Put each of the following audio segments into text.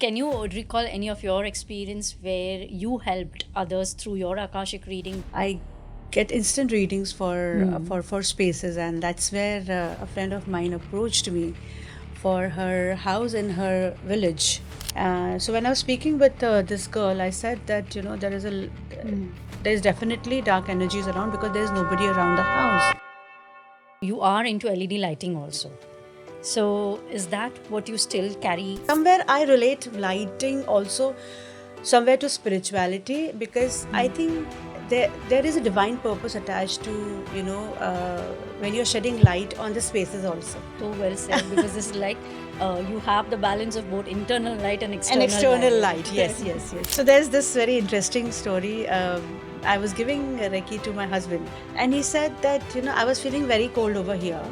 Can you recall any of your experience where you helped others through your Akashic reading? I get instant readings for spaces, and that's where a friend of mine approached me for her house in her village. So when I was speaking with this girl, I said that there's definitely dark energies around because there's nobody around the house. You are into LED lighting also. So, is that what you still carry? Somewhere I relate lighting also somewhere to spirituality because I think there is a divine purpose attached to when you're shedding light on the spaces also. So well said, because this is like you have the balance of both internal light and An external light. light, yes, yes, yes. So there's this very interesting story. I was giving Reiki to my husband, and he said that I was feeling very cold over here.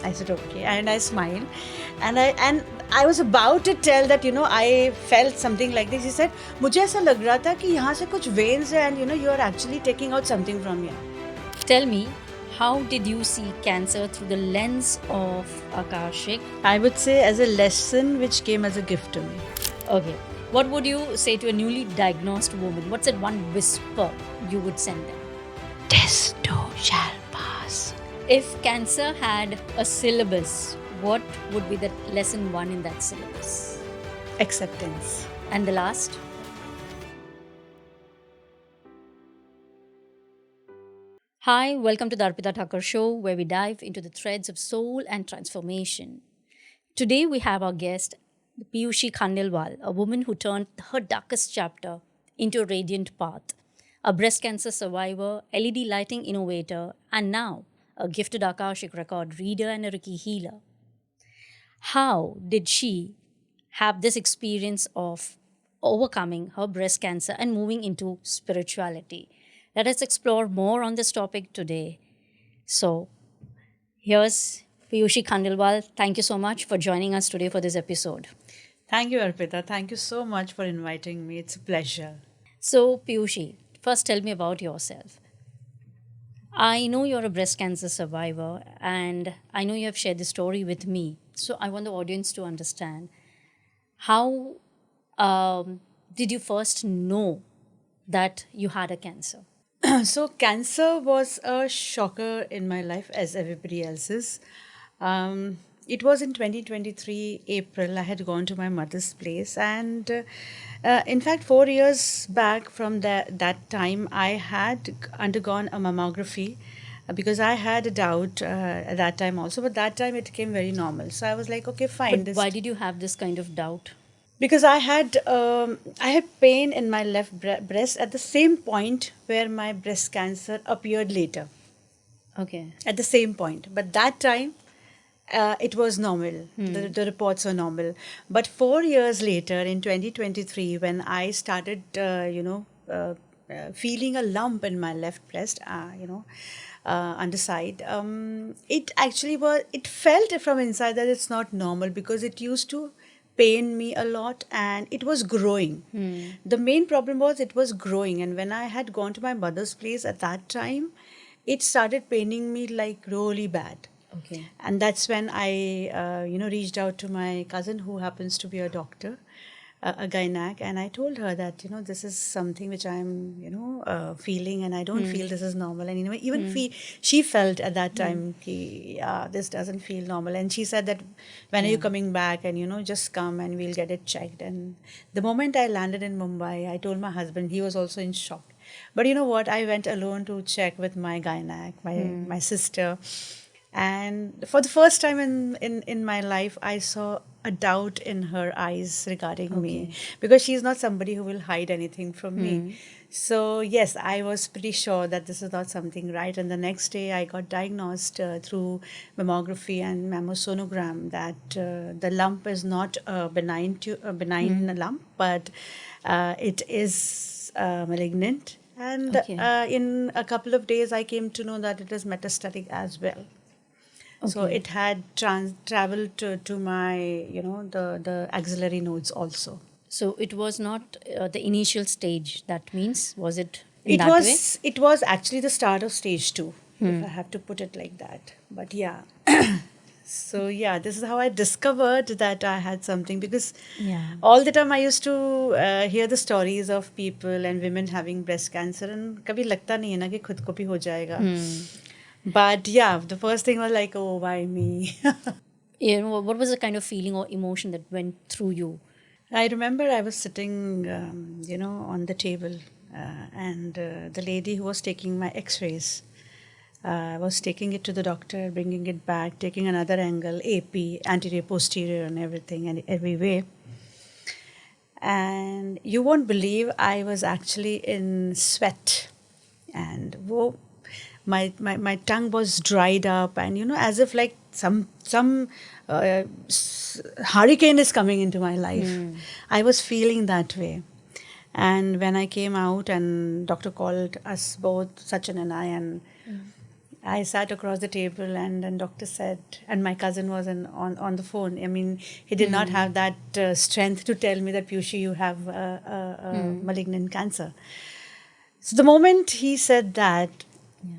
I said okay, and I smiled, and I was about to tell that I felt something like this. He said, "मुझे ऐसा लग रहा था कि यहाँ से कुछ veins है, and you are actually taking out something from here." Tell me, how did you see cancer through the lens of Akashic? I would say as a lesson which came as a gift to me. Okay. What would you say to a newly diagnosed woman? What's that one whisper you would send them? This too shall pass. If cancer had a syllabus, what would be the lesson one in that syllabus? Acceptance. And the last? Hi, welcome to the Arpita Thakur Show, where we dive into the threads of soul and transformation. Today we have our guest, Piyushi Khandelwal, a woman who turned her darkest chapter into a radiant path, a breast cancer survivor, LED lighting innovator, and now a gifted Akashic record reader and a Reiki healer. How did she have this experience of overcoming her breast cancer and moving into spirituality? Let us explore more on this topic today. So, here's Piyushi Khandelwal. Thank you so much for joining us today for this episode. Thank you, Arpita. Thank you so much for inviting me. It's a pleasure. So, Piyushi, first tell me about yourself. I know you're a breast cancer survivor, and I know you have shared the story with me. So, I want the audience to understand how did you first know that you had a cancer? So, cancer was a shocker in my life, as everybody else's. It was in 2023 April. I had gone to my mother's place, and in fact, 4 years back from that time, I had undergone a mammography because I had a doubt at that time also. But that time it came very normal. So I was like, okay, fine. But why did you have this kind of doubt? Because I had pain in my left breast at the same point where my breast cancer appeared later. Okay. At the same point, but that time it was normal. The reports were normal. But 4 years later, in 2023, when I started, feeling a lump in my left breast, underside, it actually was. It felt from inside that it's not normal because it used to pain me a lot and it was growing. The main problem was it was growing, and when I had gone to my mother's place at that time, it started paining me like really bad. Okay. And that's when I reached out to my cousin who happens to be a doctor, a gynac, and I told her that this is something which I'm feeling, and I don't feel this is normal. And she felt at that time this doesn't feel normal, and she said that when are you coming back, and just come and we'll get it checked. And the moment I landed in Mumbai, I told my husband. He was also in shock. But you know what? I went alone to check with my gynac, my sister. And for the first time in my life, I saw a doubt in her eyes regarding me, because she's not somebody who will hide anything from me. So, yes, I was pretty sure that this is not something right. And the next day, I got diagnosed through mammography and mammosonogram that the lump is not a benign lump, but it is malignant. And Okay. in a couple of days, I came to know that it is metastatic as well. So Okay. it had traveled to my, the axillary nodes also. So it was not the initial stage. That means, was it in It that way? was it was actually the start of stage 2, if I have to put it like that. But yeah. So yeah, this is how I discovered that I had something, because Yeah. all the time I used to hear the stories of people and women having breast cancer, and कभी लगता नहीं है ना कि खुद को भी हो जाएगा. But yeah, the first thing was like, oh, why me? You know, what was the kind of feeling or emotion that went through you? I remember I was sitting, on the table, and the lady who was taking my X-rays was taking it to the doctor, bringing it back, taking another angle, AP, anterior, posterior, and everything, and every way. And you won't believe I was actually in sweat, and whoa, my tongue was dried up, and as if like some hurricane is coming into my life. I was feeling that way. And when I came out, and doctor called us both, Sachin and I, and I sat across the table, and then doctor said, and my cousin was on the phone. I mean, he did not have that strength to tell me that, Piyushi, you have malignant cancer. So the moment he said that,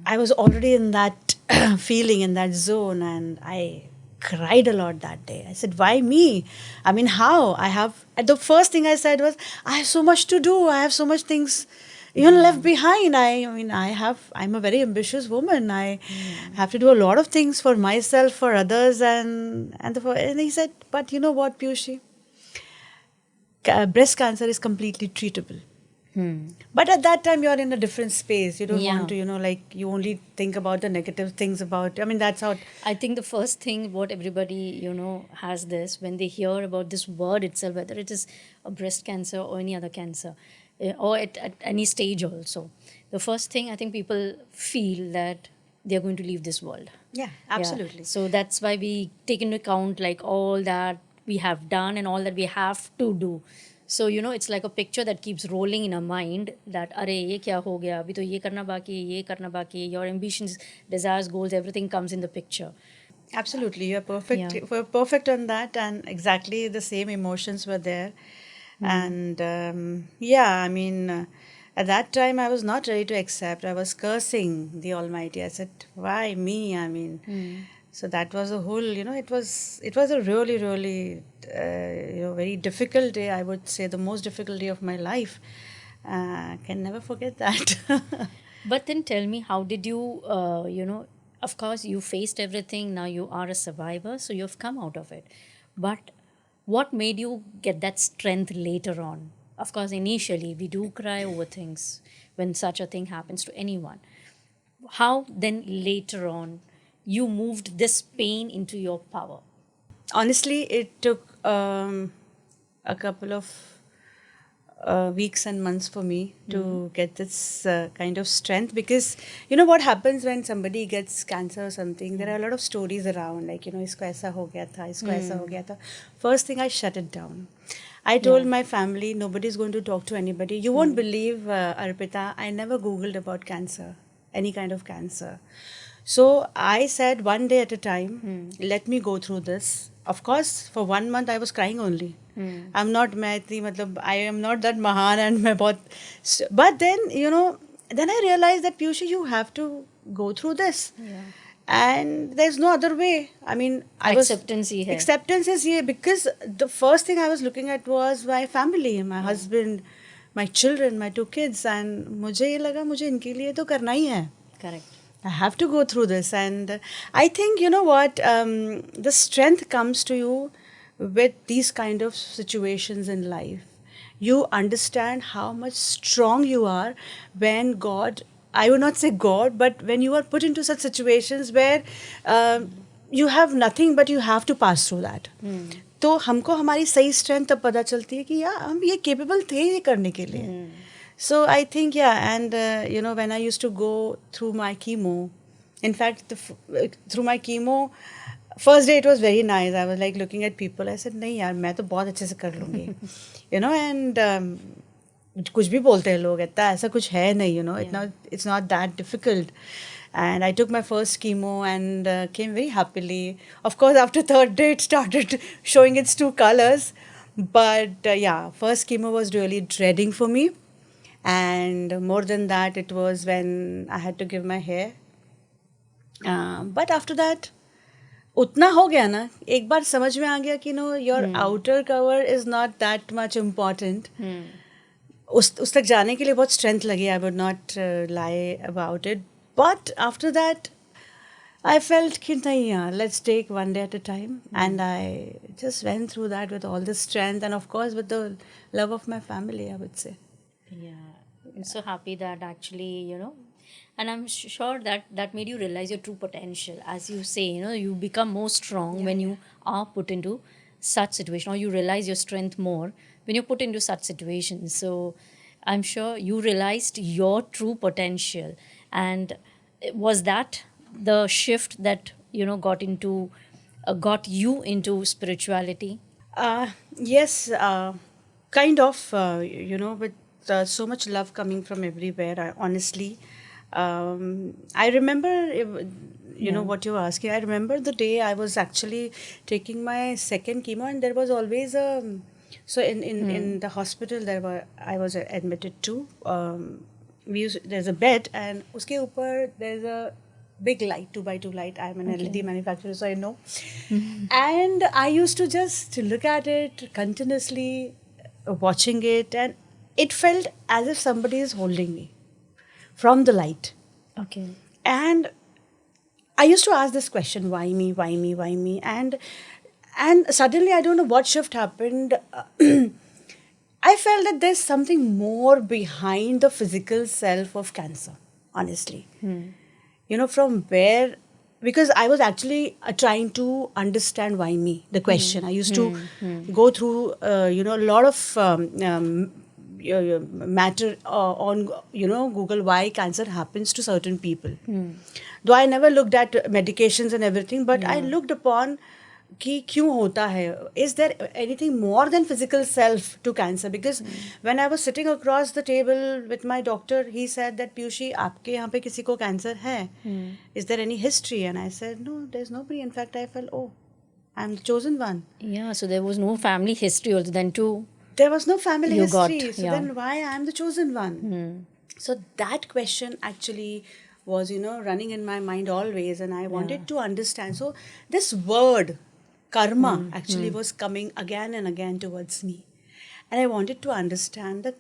I was already in that feeling, in that zone, and I cried a lot that day. I said, why me? I mean, how? And the first thing I said was, I have so much to do. I have so much things, left behind. I'm a very ambitious woman. I have to do a lot of things for myself, for others, and he said, but you know what, Piyushi? Breast cancer is completely treatable. But at that time, you're in a different space. You don't want to, you only think about the negative things about. I mean, that's how. I think the first thing what everybody, has this when they hear about this word itself, whether it is a breast cancer or any other cancer, or at any stage also. The first thing I think people feel that they're going to leave this world. Yeah, Yeah. absolutely. So that's why we take into account like all that we have done and all that we have to do. So it's like a picture that keeps rolling in our mind that अरे ये क्या हो गया अभी तो ये करना बाकी है ये करना बाकी है. Your ambitions, desires, goals, everything comes in the picture. Absolutely, you're perfect. Yeah. We're perfect on that, and exactly the same emotions were there. And yeah, I mean, at that time, I was not ready to accept. I was cursing the Almighty. I said, "Why me?" I mean, so that was a whole. It was a really, really, very difficult day. I would say the most difficult day of my life. Can never forget that. But then tell me, how did you, of course, you faced everything. Now you are a survivor, so you've come out of it. But what made you get that strength later on? Of course, initially, we do cry over things when such a thing happens to anyone. How then later on you moved this pain into your power? Honestly, it took a couple of weeks and months for me to get this kind of strength, because you know what happens when somebody gets cancer or something, there are a lot of stories around, like, isko aisa ho gaya tha, isko aisa ho gaya tha. First thing, I shut it down. I told my family, nobody's going to talk to anybody. You won't believe, Arpita, I never Googled about cancer, any kind of cancer. So I said, one day at a time, let me go through this. Of course, for 1 month I was crying only. I'm not Maitri, matlab, I am not that Mahan and मैं बहुत. But then, then I realized that, Piyushi, you have to go through this. Yeah. And there's no other way. I mean, Acceptance ही है. acceptance is here, because the first thing I was looking at was my family, my husband, my children, my 2 kids, and मुझे ये लगा मुझे इनके लिए तो करना ही है. Correct. I have to go through this. And I think, you know what, the strength comes to you with these kind of situations in life. You understand how much strong you are when God, I would not say God, but when you are put into such situations where you have nothing but you have to pass through that. तो हमको हमारी सही strength तब पता चलती है कि यार हम ये केपेबल थे ये करने के लिए. So I think, yeah, and when I used to go through my chemo, in fact, through my chemo, first day it was very nice. I was like looking at people. I said, नहीं यार मैं तो बहुत अच्छे से कर लूँगी, and कुछ भी बोलते हैं लोग, इतना ऐसा कुछ है नहीं, it's not that difficult. And I took my first chemo and came very happily. Of course, after third day, it started showing its true colors. But yeah, first chemo was really dreading for me. And more than that, it was when I had to give my hair. But after that, उतना हो गया ना, एक बार समझ में आ गया कि know your outer cover is not that much important. उस तक जाने के लिए बहुत स्ट्रेंथ लगी. I would not lie about it. But after that I felt कि नहीं यार, let's take one day at a time. And I just went through that with all the strength and of course with the love of my family, I would say. Yeah, I'm so happy that actually, and I'm sure that that made you realize your true potential. As you say, you become more strong when you are put into such situation, or you realize your strength more when you're put into such situations. So I'm sure you realized your true potential. And was that the shift that, got you into spirituality? Yes, kind of, with so much love coming from everywhere, honestly. I remember, what you were asking. I remember the day I was actually taking my second chemo, and there was always a. So in the hospital, I was admitted to. There's a bed, and uske upar there's a big light, 2x2 light. I'm an LED manufacturer, so I know. And I used to just look at it continuously, watching it, and it felt as if somebody is holding me from the light. Okay. And I used to ask this question: why me? Why me? Why me? And suddenly, I don't know what shift happened. I felt that there's something more behind the physical self of cancer, honestly. From where, because I was actually trying to understand why me, the question. I used to go through, a lot of matter on, Google, why cancer happens to certain people. Though I never looked at medications and everything, but I looked upon कि क्यों होता है. Is there anything more than physical self to cancer? Because when I was sitting across the table with my doctor, he said that Piyushi, आपके यहाँ पे किसी को cancer है? Is there any history? And I said, no, there's nobody. In fact, I felt, oh, I'm the chosen one. Yeah, so there was no family history also then too. There was no family You history. got, So yeah. then why I'm the chosen one? So that question actually was, running in my mind always, and I wanted to understand. So this word, karma, actually was coming again and again towards me. And I wanted to understand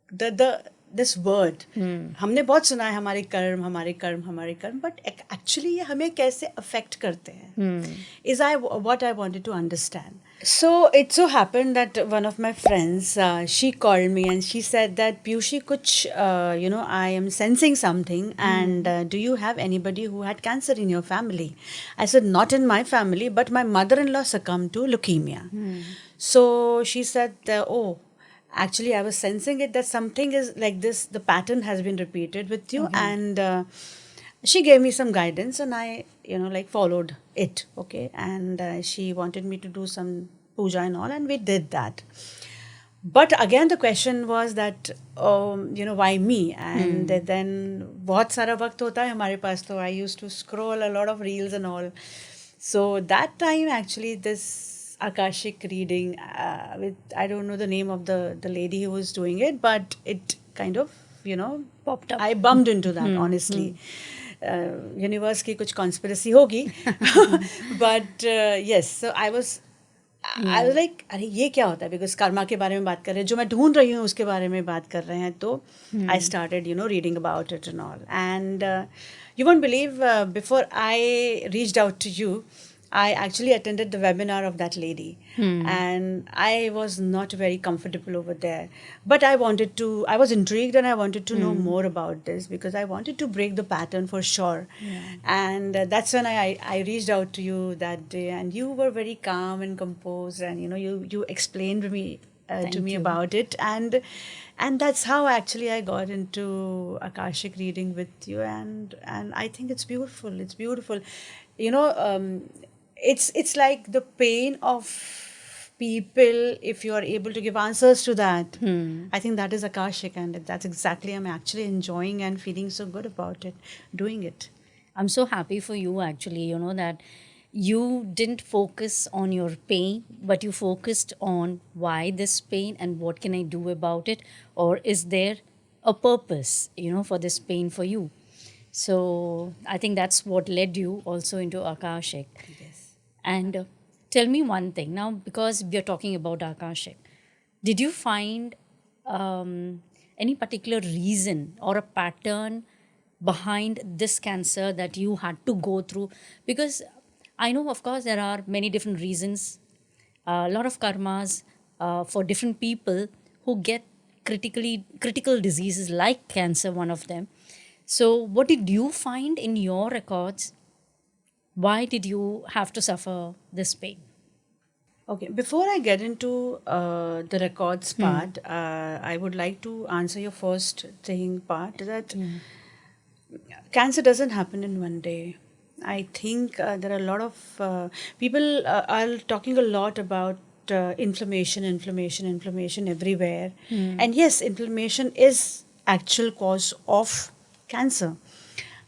the this word. हमने बहुत सुना है हमारे कर्म हमारे कर्म हमारे कर्म, but actually ये हमें कैसे affect करते हैं? Is what I wanted to understand. So it so happened that one of my friends, she called me and she said that Piyushi, kuch, I am sensing something, and do you have anybody who had cancer in your family? I said, not in my family, but my mother-in-law succumbed to leukemia. So she said, oh, actually I was sensing it, that something is like this, the pattern has been repeated with you. And she gave me some guidance, and I followed it. Okay. And she wanted me to do some puja and all, and we did that. But again the question was that why me? And then बहुत सारा वक्त होता है हमारे पास, तो I used to scroll a lot of reels and all. So that time actually this Akashic reading, with, I don't know the name of the lady who was doing it, but it kind of Popped up. I bumped into that, honestly. Universe की कुछ conspiracy होगी. But yes, so I was like, अरे ये क्या होता है? Because karma के बारे में बात कर रहे हैं, जो मैं ढूंढ रही हूँ उसके बारे में बात कर रहे हैं, तो I started reading about it and all. And you won't believe, before I reached out to you, I actually attended the webinar of that lady, and I was not very comfortable over there. But I was intrigued, and I wanted to know more about this, because I wanted to break the pattern for sure. And that's when I reached out to you that day, and you were very calm and composed, and you explained me to me about it, and that's how actually I got into Akashic reading with you, and I think it's beautiful. It's beautiful. It's like the pain of people, if you are able to give answers to that. I think that is Akashic, and that's exactly, I'm actually enjoying and feeling so good about it, doing it. I'm so happy for you actually, that you didn't focus on your pain, but you focused on why this pain and what can I do about it, or is there a purpose, for this pain for you. So I think that's what led you also into Akashic. Yes. And tell me one thing now, because we are talking about Akashik, did you find any particular reason or a pattern behind this cancer that you had to go through? Because I know, of course, there are many different reasons, a lot of karmas for different people who get critical diseases like cancer, one of them. So what did you find in your records? Why did you have to suffer this pain? Okay, before I get into the records part, I would like to answer your first thing part that cancer doesn't happen in one day. I think there are a lot of people are talking a lot about inflammation everywhere, and yes, inflammation is actual cause of cancer.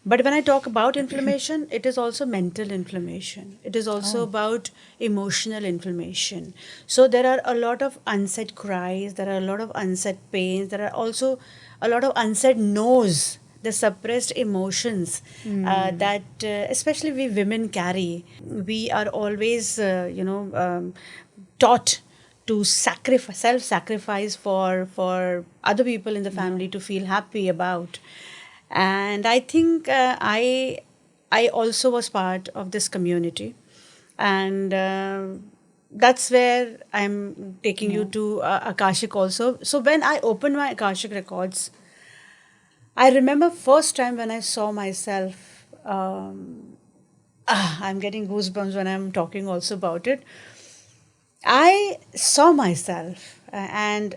But when I talk about inflammation, it is also mental inflammation. It is also about emotional inflammation. So there are a lot of unsaid cries, there are a lot of unsaid pains, there are also a lot of unsaid no's, the suppressed emotions that especially we women carry. We are always, taught to sacrifice, self-sacrifice for other people in the family to feel happy about. And I think I also was part of this community, and that's where I'm taking you to Akashic also. So when I opened my Akashic records, I remember first time when I saw myself. I'm getting goosebumps when I'm talking also about it. I saw myself, and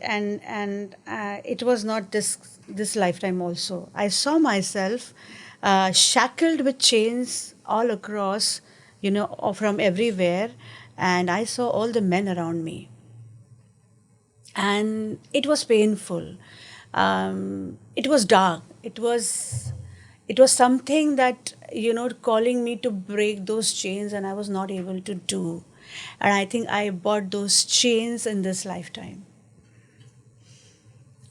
it was not this lifetime. Also, I saw myself shackled with chains all across, from everywhere, and I saw all the men around me, and it was painful. It was dark. It was something that calling me to break those chains, and I was not able to do. And I think I bought those chains in this lifetime.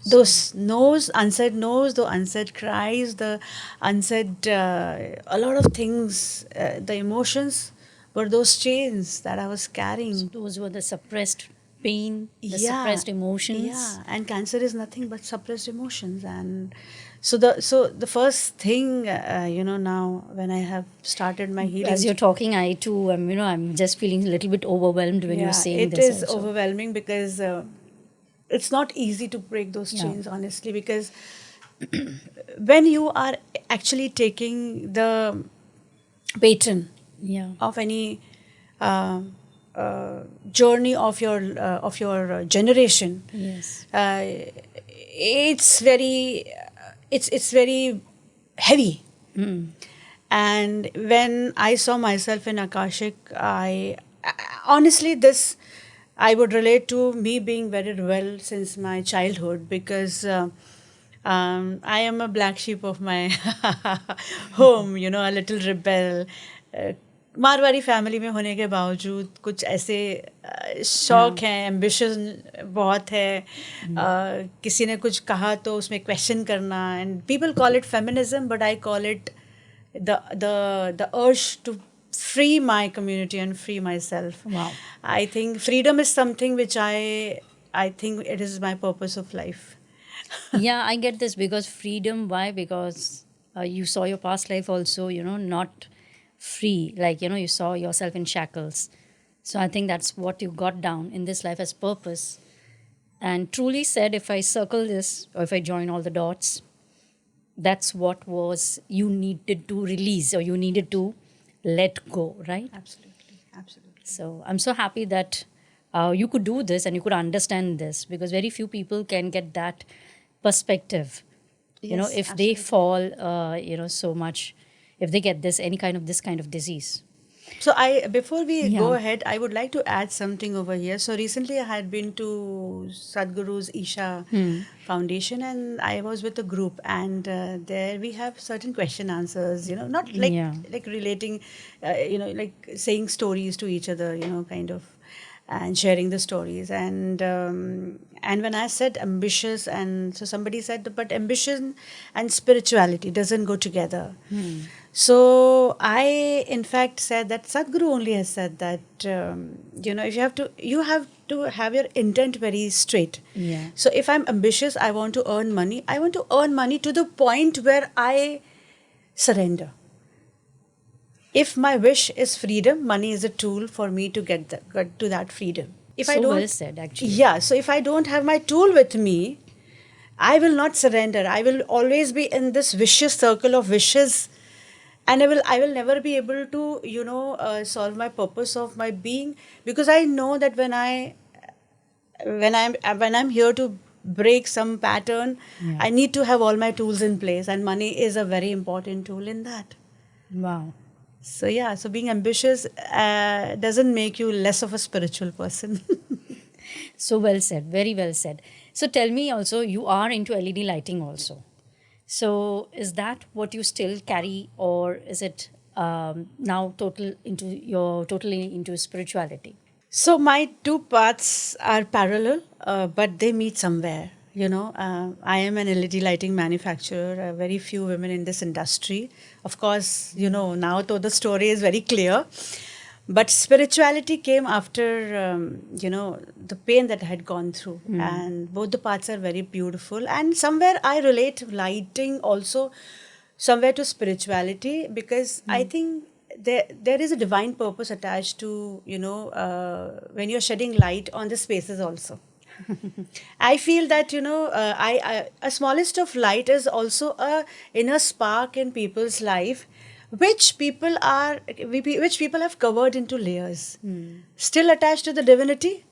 Those no's, unsaid no's, the unsaid cries, the unsaid, a lot of things, the emotions were those chains that I was carrying. Those were the suppressed pain, the Yeah, suppressed emotions. yeah, and cancer is nothing but suppressed emotions. And so the first thing, now when I have started my healing, As you're talking, I too, I'm just feeling a little bit overwhelmed when you're yeah, saying it this is also. overwhelming because it's not easy to break those Yeah. chains, honestly, because when you are actually taking the baton Yeah. of any uh, journey of your generation, Yes. it's very heavy. And when I saw myself in Akashic, honestly, this I would relate to me being very well since my childhood, because I am a black sheep of my home, a little rebel. Marwari family में होने के बावजूद कुछ ऐसे शौक हैं, ambition बहुत है, किसी ने कुछ कहा तो उसमें क्वेश्चन करना, and people call it feminism, but I call it the urge to free my community and free myself. Wow. I think freedom is something which I think it is my purpose of life. Yeah, I get this, because freedom, why? Because you saw your past life also, not free. Like, you saw yourself in shackles. So I think that's what you got down in this life as purpose. And truly said, if I circle this or if I join all the dots, that's what was you needed to release, or you needed to let go, right? Absolutely, absolutely. So I'm so happy that you could do this and you could understand this, because very few people can get that perspective. Yes, If they fall, so much, if they get any kind of this kind of disease. So before we go Yeah. ahead, I would like to add something over here. So recently I had been to Sadhguru's Isha Foundation, and I was with a group, and there we have certain question answers, not like Yeah. like relating, like saying stories to each other, kind of, and sharing the stories. And when I said ambitious, and so somebody said, but ambition and spirituality doesn't go together. So I, in fact, said that Sadhguru only has said that if you have to have your intent very straight. Yeah. So if I'm ambitious, I want to earn money. I want to earn money to the point where I surrender. If my wish is freedom, money is a tool for me to get to that freedom. If I So well don't, said, actually. yeah. So if I don't have my tool with me, I will not surrender. I will always be in this vicious circle of wishes, and I will never be able to solve my purpose of my being, because I know that when I'm here to break some pattern, Yeah. I need to have all my tools in place, and money is a very important tool in that. Wow. So yeah, so being ambitious doesn't make you less of a spiritual person. So well said. Very well said. So tell me also, you are into LED lighting also. So is that what you still carry, or is it now totally into spirituality? So my two paths are parallel, but they meet somewhere. I am an LED lighting manufacturer. Very few women in this industry. Of course, now though the story is very clear, but spirituality came after the pain that I had gone through, and both the paths are very beautiful. And somewhere I relate lighting also somewhere to spirituality, because I think there is a divine purpose attached to when you're shedding light on the spaces also. I feel that I a smallest of light is also a inner spark in people's life, which people have covered into layers, still attached to the divinity.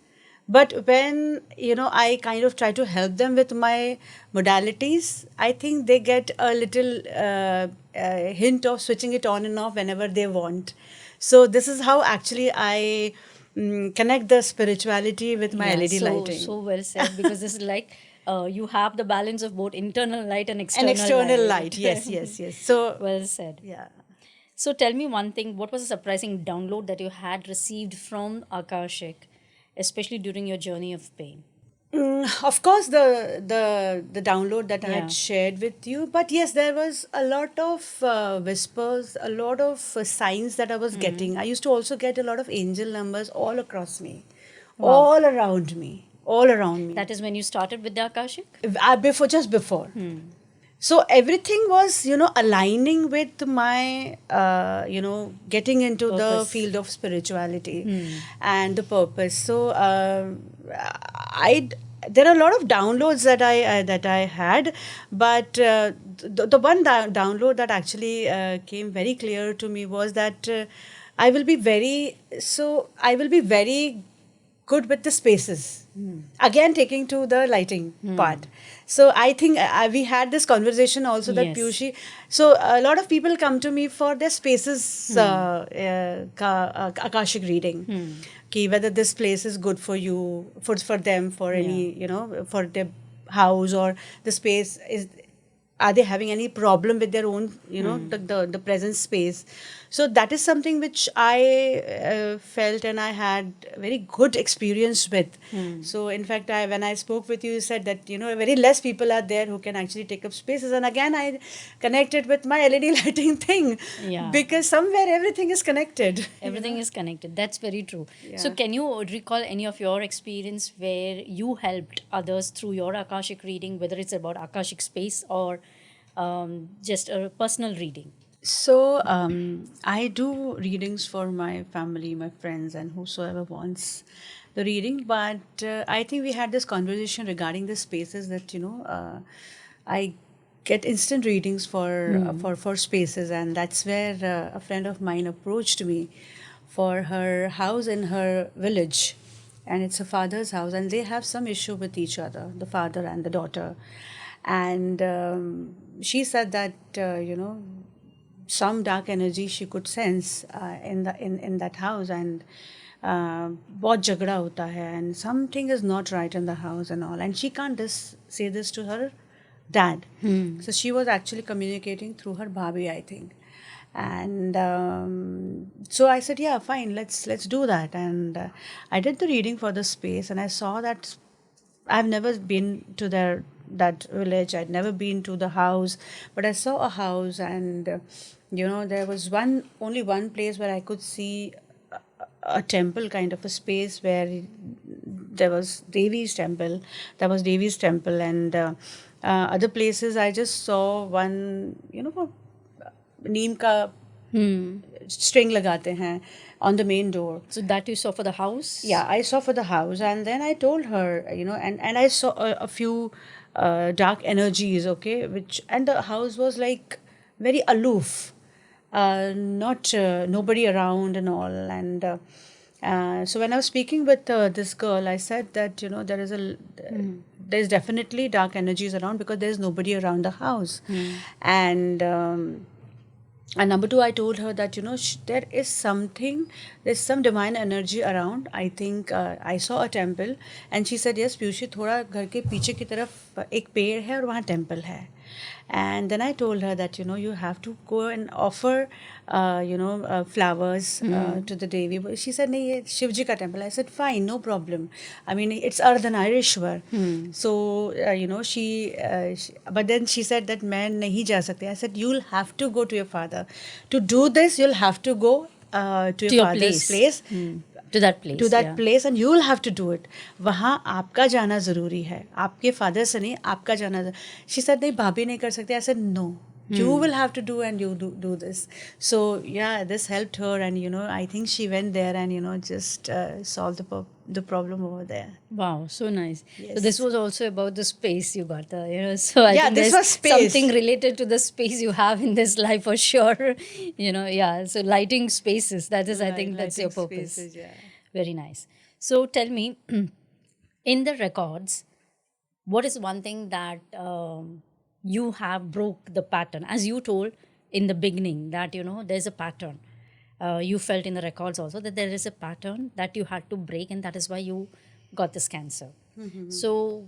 But when I kind of try to help them with my modalities, I think they get a little hint of switching it on and off whenever they want. So this is how actually I connect the spirituality with my Yeah, LED so lighting. so well said, because this is like you have the balance of both internal light and An external external light. light, yes, yes, yes. So Well said. yeah. So tell me one thing, what was a surprising download that you had received from Akashik, especially during your journey of pain? Of course, the download that I had Yeah. shared with you, but yes, there was a lot of whispers, a lot of signs that I was getting. I used to also get a lot of angel numbers all across me, Wow. all around me. That is when you started with the Akashik? Just before. So everything was, aligning with my, getting into the Purpose. field of spirituality and the purpose. So I, there are a lot of downloads that I had, but the one download that actually came very clear to me was that I will be very good with the spaces. Again, taking to the lighting part. So I think we had this conversation also that Yes. Piyushi. So a lot of people come to me for their spaces Akashic reading. Ki whether this place is good for you, for them, for any, for their house, or the space is, are they having any problem with their own the present space. So that is something which I felt and I had very good experience with. So in fact, when I spoke with you, you said that very less people are there who can actually take up spaces, and again I connected with my LED lighting thing. Yeah. Because somewhere everything is connected. Everything is connected. That's very true. So, Yeah. can you recall any of your experience where you helped others through your Akashic reading, whether it's about Akashic space or just a personal reading? So I do readings for my family, my friends, and whosoever wants the reading. But I think we had this conversation regarding the spaces that I get instant readings for spaces, and that's where a friend of mine approached me for her house in her village, and it's her father's house, and they have some issue with each other, the father and the daughter, and she said that some dark energy she could sense in that house, and बहुत झगड़ा होता है, and something is not right in the house and all, and she can't just say this to her dad. So she was actually communicating through her bhabhi, I think. And so I said, yeah, fine, let's do that. And I did the reading for the space, and I saw that I've never been to their that village. I'd never been to the house, but I saw a house, and there was only one place where I could see a temple, kind of a space where there was Devi's temple. That was Devi's temple, and other places I just saw one, नीम का string लगाते हैं on the main door. So that you saw for the house? Yeah, I saw for the house, and then I told her, and I saw a few dark energies, okay, and the house was like very aloof, not nobody around and all, and so when I was speaking with this girl, I said that there's definitely dark energies around because there's nobody around the house, and. And number two, I told her that, there's some divine energy around. I think I saw a temple, and she said, yes, Piyushi, थोड़ा घर के पीछे की तरफ एक पेड़ है और वहाँ temple है. And then I told her that, you have to go and offer, flowers to the Devi. But she said, nahi, ye Shivji ka temple. I said, fine, no problem. I mean, it's Ardhanarishwar. So, but then she said that main nahi ja sakte. I said, you'll have to go to your father. To do this, you'll have to go to your father's place. To that place. To that place, and you will have to do it. वहाँ आपका जाना ज़रूरी है. आपके father से नहीं, आपका जाना. She said, नहीं, भाभी नहीं कर सकते. I said, no. You will have to do, and you do this. So yeah, this helped her, and I think she went there and just solved the problem over there. Wow, so nice. Yes. So this was also about the space you got, so I think this there's was space. something related to the space you have in this life for sure. So lighting spaces, that is, I think that's your purpose. Spaces, yeah. Very nice. So tell me, in the records, what is one thing that you have broke the pattern? As you told in the beginning that, there's a pattern. You felt in the records also that there is a pattern that you had to break, and that is why you got this cancer. So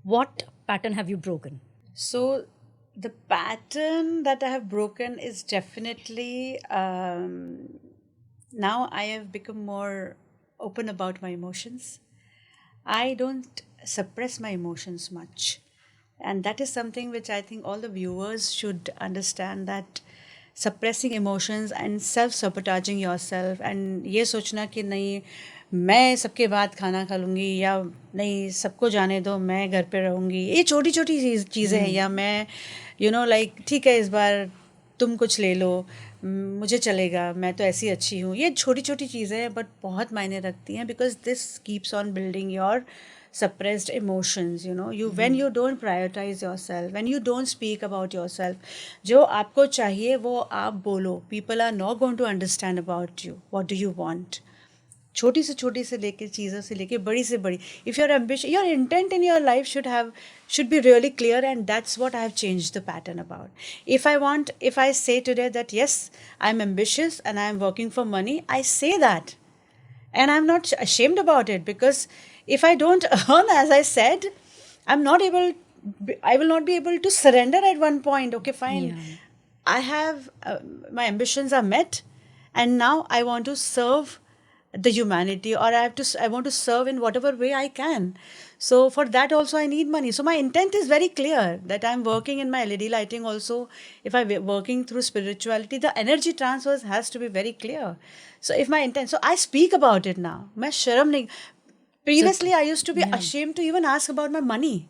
what pattern have you broken? So the pattern that I have broken is definitely, now I have become more open about my emotions. I don't suppress my emotions much. And that is something which I think all the viewers should understand, that suppressing emotions and self-sabotaging yourself and ये सोचना कि नहीं मैं सबके बाद खाना खा लूँगी, या नहीं सबको जाने दो मैं घर पे रहूँगी, ये छोटी छोटी चीज़ें हैं, या मैं ठीक है इस बार तुम कुछ ले लो, मुझे चलेगा, मैं तो ऐसी अच्छी हूँ. ये छोटी छोटी चीज़ें हैं बट बहुत मायने रखती हैं, because this keeps on building your suppressed emotions. When you don't prioritize yourself, when you don't speak about yourself, जो आपको चाहिए वो आप बोलो. People are not going to understand about you. What do you want? छोटी से लेके चीज़ों से लेके बड़ी से बड़ी. If your ambition, your intent in your life should be really clear, and that's what I have changed the pattern about. If I say today that yes, I'm ambitious and I'm working for money, I say that. And I'm not ashamed about it, because if I don't earn, as I said, I will not be able to surrender at one point. Okay, fine. Yeah. I have, my ambitions are met, and now I want to serve the humanity, or I want to serve in whatever way I can. So for that also I need money. So my intent is very clear that I'm working in my LED lighting also. If I'm working through spirituality, the energy transfers has to be very clear. So if my intent, so I speak about it now. मैं शर्म नहीं. Previously, I used to be ashamed to even ask about my money.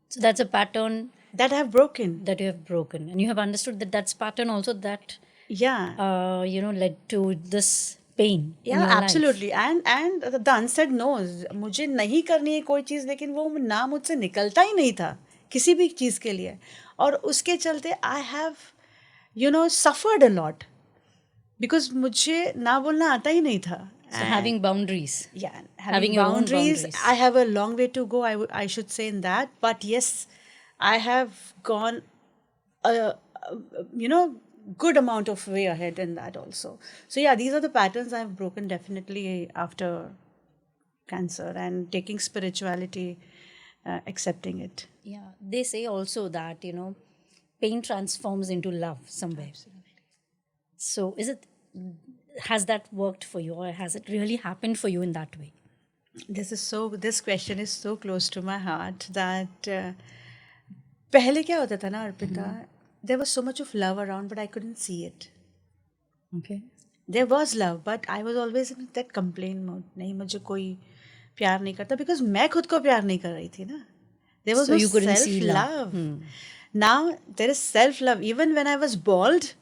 So that's a pattern that I have broken. That you have broken, and you have understood that that's pattern also that led to this pain. Yeah, absolutely. And the unsaid no's. मुझे नहीं करनी है कोई चीज़, लेकिन वो ना मुझसे निकलता ही नहीं था किसी भी चीज़ के लिए, और उसके चलते I have suffered a lot, because मुझे ना बोलना आता ही नहीं था. So having boundaries. Yeah, having boundaries. I have a long way to go, I should say, in that. But yes, I have gone good amount of way ahead in that also. So yeah, these are the patterns I've broken definitely after cancer, and taking spirituality, accepting it. Yeah, they say also that, pain transforms into love somewhere. Absolutely. So has that worked for you, or has it really happened for you in that way? This question is so close to my heart that पहले क्या होता था ना Arpita, there was so much of love around, but I couldn't see it. Okay. There was love, but I was always in that complaint mode. नहीं, मुझे कोई प्यार नहीं करता, because मैं खुद को प्यार नहीं कर रही थी ना. There was So no you couldn't self see love. love. Now there is self love. Even when I was bald,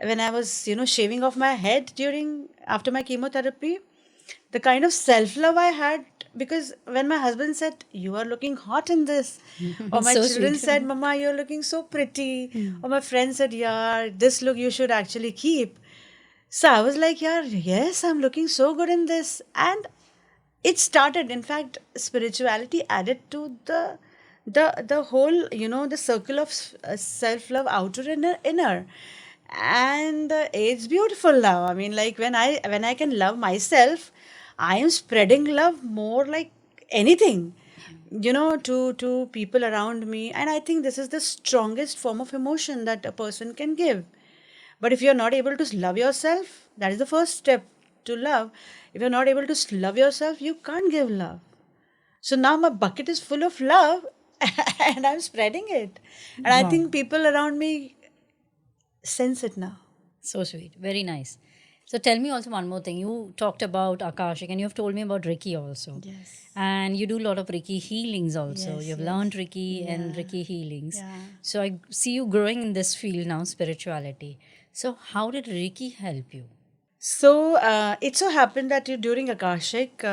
when I was, shaving off my head after my chemotherapy, the kind of self love I had, because when my husband said, "You are looking hot in this," or my So children sweet. said, "Mama, you're looking so pretty," or my friend said, "Yeah, this look you should actually keep." So I was like, "Yeah, yes, I'm looking so good in this," and it started. In fact, spirituality added to the whole, the circle of self love, outer and inner. And it's beautiful now. I mean, like when I can love myself, I am spreading love more like anything, to people around me. And I think this is the strongest form of emotion that a person can give. But if you're not able to love yourself, that is the first step to love. If you're not able to love yourself, you can't give love. So now my bucket is full of love and I'm spreading it. And I Wow. think people around me sense it now. So sweet. Very nice. So tell me also one more thing. You talked about Akashik and you have told me about Reiki also. Yes. And you do a lot of Reiki healings also. Yes, You've yes. learned Reiki and Yeah. Reiki healings. Yeah. So I see you growing in this field now, spirituality. So how did Reiki help you? So it so happened that during Akashik,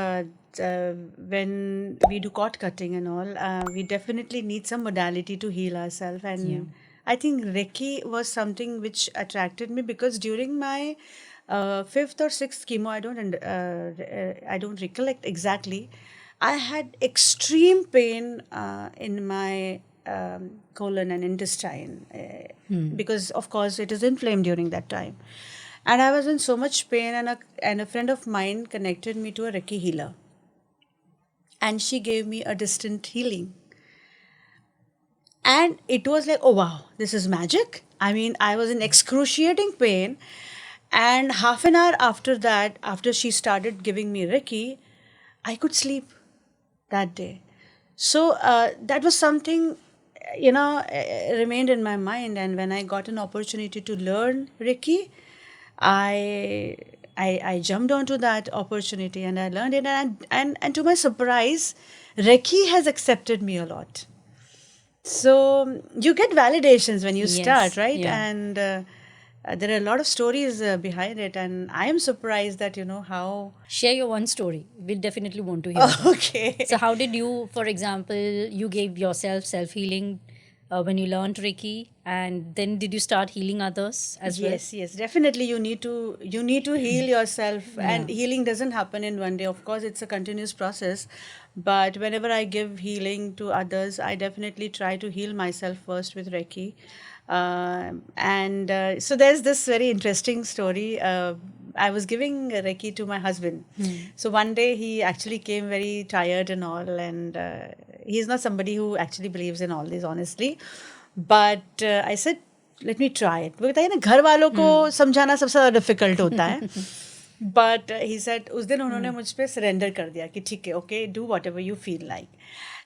when we do cord cutting and all, we definitely need some modality to heal ourselves. And Yeah. I think Reiki was something which attracted me, because during my fifth or sixth chemo, I don't recollect exactly. I had extreme pain in my colon and intestine, because of course it is inflamed during that time. And I was in so much pain, and a friend of mine connected me to a Reiki healer. And she gave me a distant healing. And it was like, oh wow, this is magic. I mean, I was in excruciating pain. And half an hour after that, after she started giving me Reiki, I could sleep that day. So that was something, remained in my mind. And when I got an opportunity to learn Reiki, I jumped onto that opportunity and I learned it. And to my surprise, Reiki has accepted me a lot. So you get validations when you start, Yes. right? Yeah. And there are a lot of stories behind it. And I am surprised that, how. Share your one story. We'll definitely want to hear that. Okay. So, how did you, for example, you gave yourself self healing when you learned Reiki, and then did you start healing others as well? Yes, definitely. You need to heal yourself, Yeah. and healing doesn't happen in one day. Of course, it's a continuous process. But whenever I give healing to others, I definitely try to heal myself first with Reiki. And so there's this very interesting story. I was giving Reiki to my husband. So one day he actually came very tired and all, and he's not somebody who actually believes in all this, honestly. But I said, let me try it. वो बताइए ना, घर वालों को समझाना सबसे ज़्यादा difficult होता है. But he said, उस दिन उन्होंने मुझ पे सरेंडर कर दिया कि ठीक है, okay, do whatever you feel like.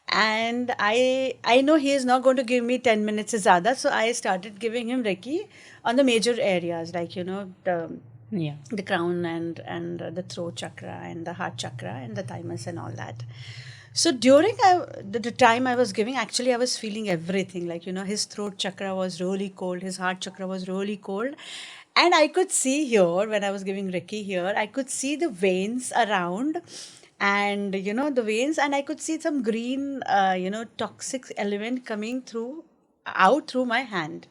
And I know he is not going to give me 10 minutes से ज़्यादा, so I started giving him Reiki on the major areas, like, Yeah. the crown and the throat chakra and the heart chakra and the thymus and all that. So during the time I was giving, actually I was feeling everything. Like, his throat chakra was really cold, his heart chakra was really cold. And I could see here, when I was giving Reiki here, I could see the veins around, and, the veins, and I could see some green, toxic element coming out through my hand,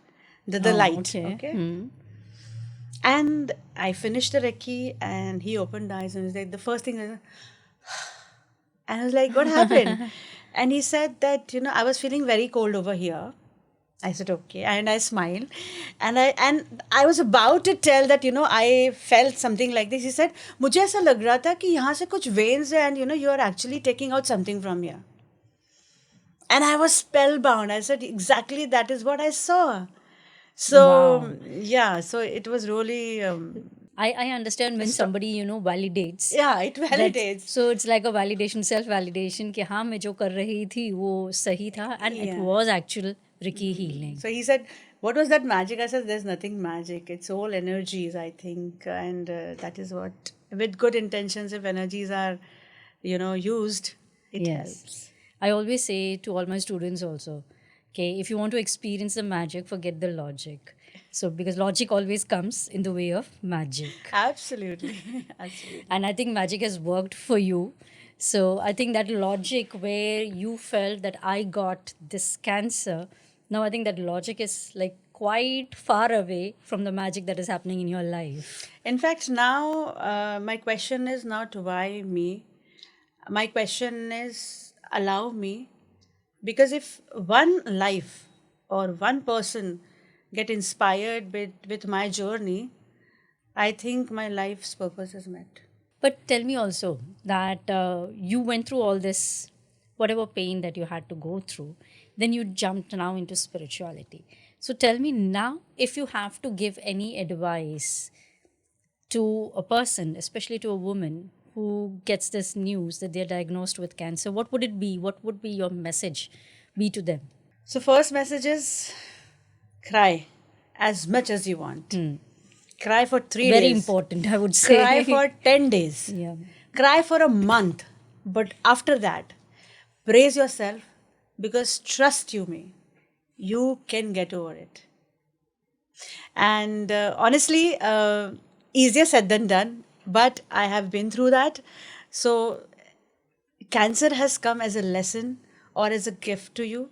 the Oh, light. okay. Okay. And I finished the Reiki, and he opened eyes and was like, the first thing and I was like, what happened? And he said that, I was feeling very cold over here. I said, okay. And I smiled. And I was about to tell that, I felt something like this. He said, मुझे ऐसा लग रहा था कि यहाँ से कुछ veins है, and, you are actually taking out something from here. And I was spellbound. I said, exactly that is what I saw. So, Wow. yeah, so it was really I understand when So, somebody, validates yeah, it that. validates. So it's like a validation, self-validation कि हाँ मैं जो कर रही थी वो सही था, and it Yeah. was actual Ricky healing. So he said, "What was that magic?" I said, "There's nothing magic. It's all energies, I think, and that is what, with good intentions, if energies are, used, it Yes. helps." I always say to all my students also, okay, if you want to experience the magic, forget the logic. So, because logic always comes in the way of magic. Absolutely, absolutely. And I think magic has worked for you. So, I think that logic where you felt that I got this cancer, now I think that logic is like quite far away from the magic that is happening in your life. In fact, now my question is not why me. My question is allow me, because if one life or one person get inspired with my journey, I think my life's purpose is met. But tell me also that you went through all this, whatever pain that you had to go through, then you jumped now into spirituality. So tell me now, if you have to give any advice to a person, especially to a woman who gets this news that they're diagnosed with cancer, what would it be? What would be your message be to them? So first message is cry as much as you want. Cry for 3 Very days. important, I would Cry say. for 10 days. Yeah. Cry for a month. But after that, praise yourself, because trust you me, you can get over it. And honestly, easier said than done, but I have been through that. So cancer has come as a lesson or as a gift to you,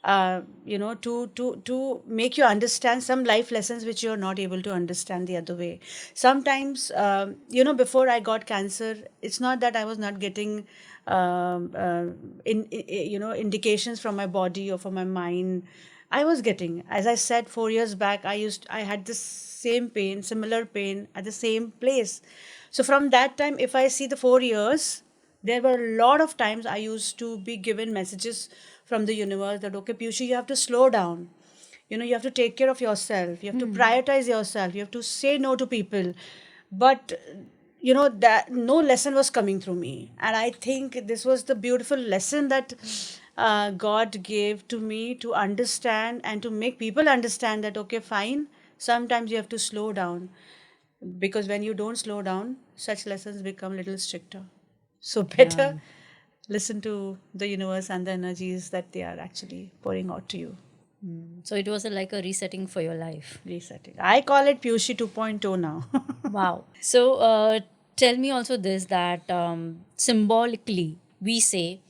to make you understand some life lessons which you're not able to understand the other way. Sometimes, before I got cancer, it's not that I was not getting indications from my body or from my mind. I was getting, as I said, 4 years back, I had this same pain, similar pain at the same place. So from that time, if I see the 4 years, there were a lot of times I used to be given messages from the universe that, okay, Piyushi, you have to slow down. You have to take care of yourself. You have to prioritize yourself. You have to say no to people. But, that no lesson was coming through me. And I think this was the beautiful lesson that God gave to me to understand and to make people understand that, okay, fine, sometimes you have to slow down, because when you don't slow down, such lessons become a little stricter. So better listen to the universe and the energies that they are actually pouring out to you. So it was like a resetting for your life. Resetting. I call it Piyushi 2.0 now. Wow. So tell me also this that symbolically we say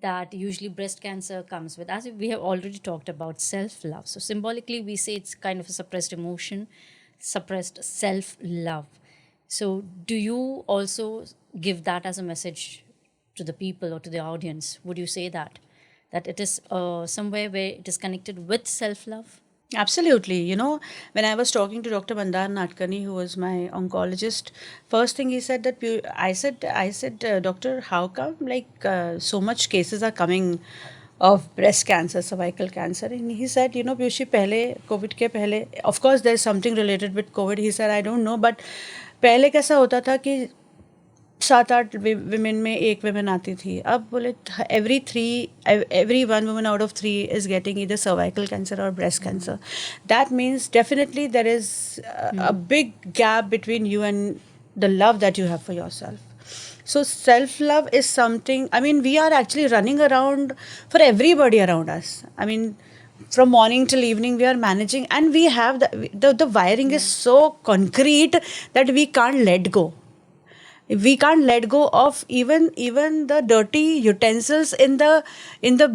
that usually breast cancer comes with, as we have already talked about, self love. So symbolically we say it's kind of a suppressed emotion, suppressed self love. So do you also give that as a message to the people or to the audience? Would you say that it is somewhere where it is connected with self love? Absolutely. When I was talking to Dr. Mandar Natkani, who was my oncologist, first thing he said that I said, doctor, how come so much cases are coming of breast cancer, cervical cancer? And he said, Piyushi, pehle, COVID ke pehle, of course there's something related with COVID. He said, I don't know, but पहले कैसा होता था कि 7-8 women में एक women आती थी. अब बोले every 1 woman out of 3 is getting either cervical cancer or breast cancer. That means definitely there is a big gap between you and the love that you have for yourself. So self-love is something, I mean, we are actually running around for everybody around us. I mean, from morning till evening we are managing, and we have the wiring is so concrete that we can't let go. We can't let go of even the dirty utensils in the